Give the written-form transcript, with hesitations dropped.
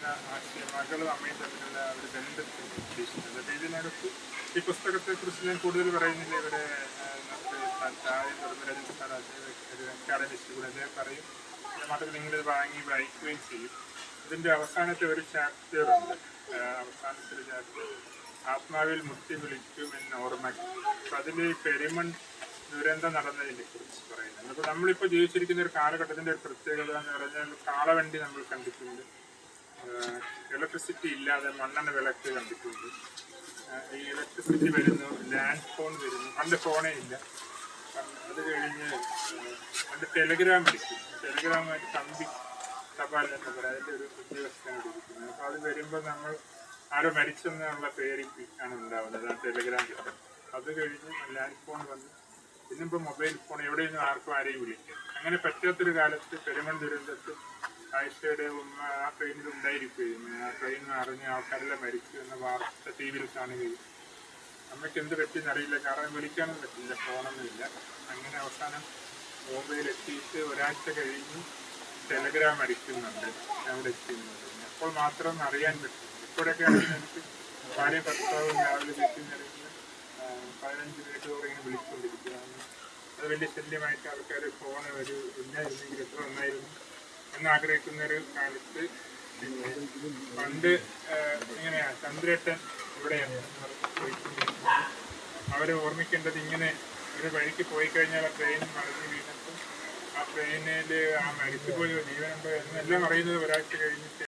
മകളും അമ്മയും തമ്മിലുള്ള ഒരു ബന്ധത്തിൽ ഉദ്ദേശിക്കുന്നത്. അപ്പോൾ ഇതിനകത്ത് ഈ പുസ്തകത്തെക്കുറിച്ച് ഞാൻ കൂടുതൽ പറയുന്നില്ല. ഇവിടെ താഴെ ധർമ്മരാജൻ സാർ ഒരു അക്കാഡമിസ്റ്റ് കൂടെ അദ്ദേഹം പറയും. മാത്രമല്ല നിങ്ങളിത് വായിക്കുകയും ചെയ്യും. ഇതിൻ്റെ അവസാനത്തെ ഒരു ചാപ്റ്ററുണ്ട്. അവസാനത്തെ ഒരു ചാപ്റ്റർ ആത്മാവിൽ മുത്തി വിളിക്കുമെന്ന് ഓർമ്മയ്ക്ക്. അപ്പം അതിൽ പെരുമൺ ദുരന്തം നടന്നതിനെ കുറിച്ച് പറയുന്നുണ്ട്. അപ്പോൾ നമ്മളിപ്പോൾ ജീവിച്ചിരിക്കുന്ന ഒരു കാലഘട്ടത്തിൻ്റെ ഒരു പ്രത്യേകത എന്ന് പറഞ്ഞാൽ കാളവണ്ടി നമ്മൾ കണ്ടിട്ടുണ്ട്, ഇലക്ട്രിസിറ്റി ഇല്ലാതെ മണ്ണെണ്ണ വിളക്ക് കണ്ടിട്ടുണ്ട്. ഈ ഇലക്ട്രിസിറ്റി വരുന്നു, ലാൻഡ് ഫോൺ വരുന്നു. പണ്ട് ഫോണേ ഇല്ല. അത് കഴിഞ്ഞ് പണ്ട് ടെലിഗ്രാം അടിക്കും. ടെലിഗ്രാമായിട്ട് കമ്പി തപാലെന്നൊക്കെ പറയാം. അതിൻ്റെ ഒരു ഉദ്യോഗസ്ഥനാണ് ഇരിക്കുന്നത്. അപ്പോൾ അത് വരുമ്പോൾ നമ്മൾ ആരോ മരിച്ചെന്നുള്ള പേരിലാണ് ഉണ്ടാവുന്നത് ആ ടെലിഗ്രാം കിട്ടും. അത് കഴിഞ്ഞ് ലാൻഡ് ഫോൺ വന്ന് ഇന്നിപ്പോൾ മൊബൈൽ ഫോൺ എവിടെയൊന്നും ആരെയും വിളിക്കാം. അങ്ങനെ പറ്റാത്തൊരു കാലത്ത് പെരുമൺ ദുരന്തത്തിൽ ആയിഷയുടെ ഉമ്മ ആ ട്രെയിനിൽ ഉണ്ടായിരിക്കുകയും ആ ട്രെയിനിൽ അറിഞ്ഞ് ആൾക്കാരെല്ലാം മരിച്ചു എന്ന വാർത്ത ടി വിയിൽ കാണുകയും അമ്മയ്ക്ക് എന്ത് പറ്റിയെന്നറിയില്ല. കാരണം വിളിക്കാനും പറ്റില്ല, ഫോണൊന്നുമില്ല. അങ്ങനെ അവസാനം ബോംബെയിലെത്തിയിട്ട് ഒരാഴ്ച കഴിഞ്ഞ് ടെലിഗ്രാം അടിക്കുന്നുണ്ട് അവിടെ എത്തിയുന്നത്. അപ്പോൾ മാത്രം അറിയാൻ പറ്റും. ഇപ്പോഴൊക്കെ ആണെങ്കിൽ എനിക്ക് ഭാര്യ ഭർത്താവും രാവിലെ വീട്ടിൽ 15 മിനിറ്റ് ഇങ്ങനെ വിളിച്ചുകൊണ്ടിരിക്കുകയാണ്. അത് വലിയ ശല്യമായിട്ട് ആൾക്കാർ ഫോണ് ഒരു ഇല്ലായിരുന്നെങ്കിൽ എത്ര നന്നായിരുന്നു എന്നാഗ്രഹിക്കുന്ന ഒരു കാലത്ത് പണ്ട് ഇങ്ങനെയാണ് ചന്ദ്രേട്ടൻ ഇവിടെയാണ് അവരെ ഓർമ്മിക്കേണ്ടത്. ഇങ്ങനെ ഒരു വഴിക്ക് പോയി കഴിഞ്ഞാൽ ആ ട്രെയിൻ മറിഞ്ഞ് വീണിട്ടും ആ ട്രെയിനിൽ ആ മരിച്ചുപോയോ ജീവനുണ്ടോ എന്നെല്ലാം അറിയുന്നത് ഒരാഴ്ച കഴിഞ്ഞിട്ട്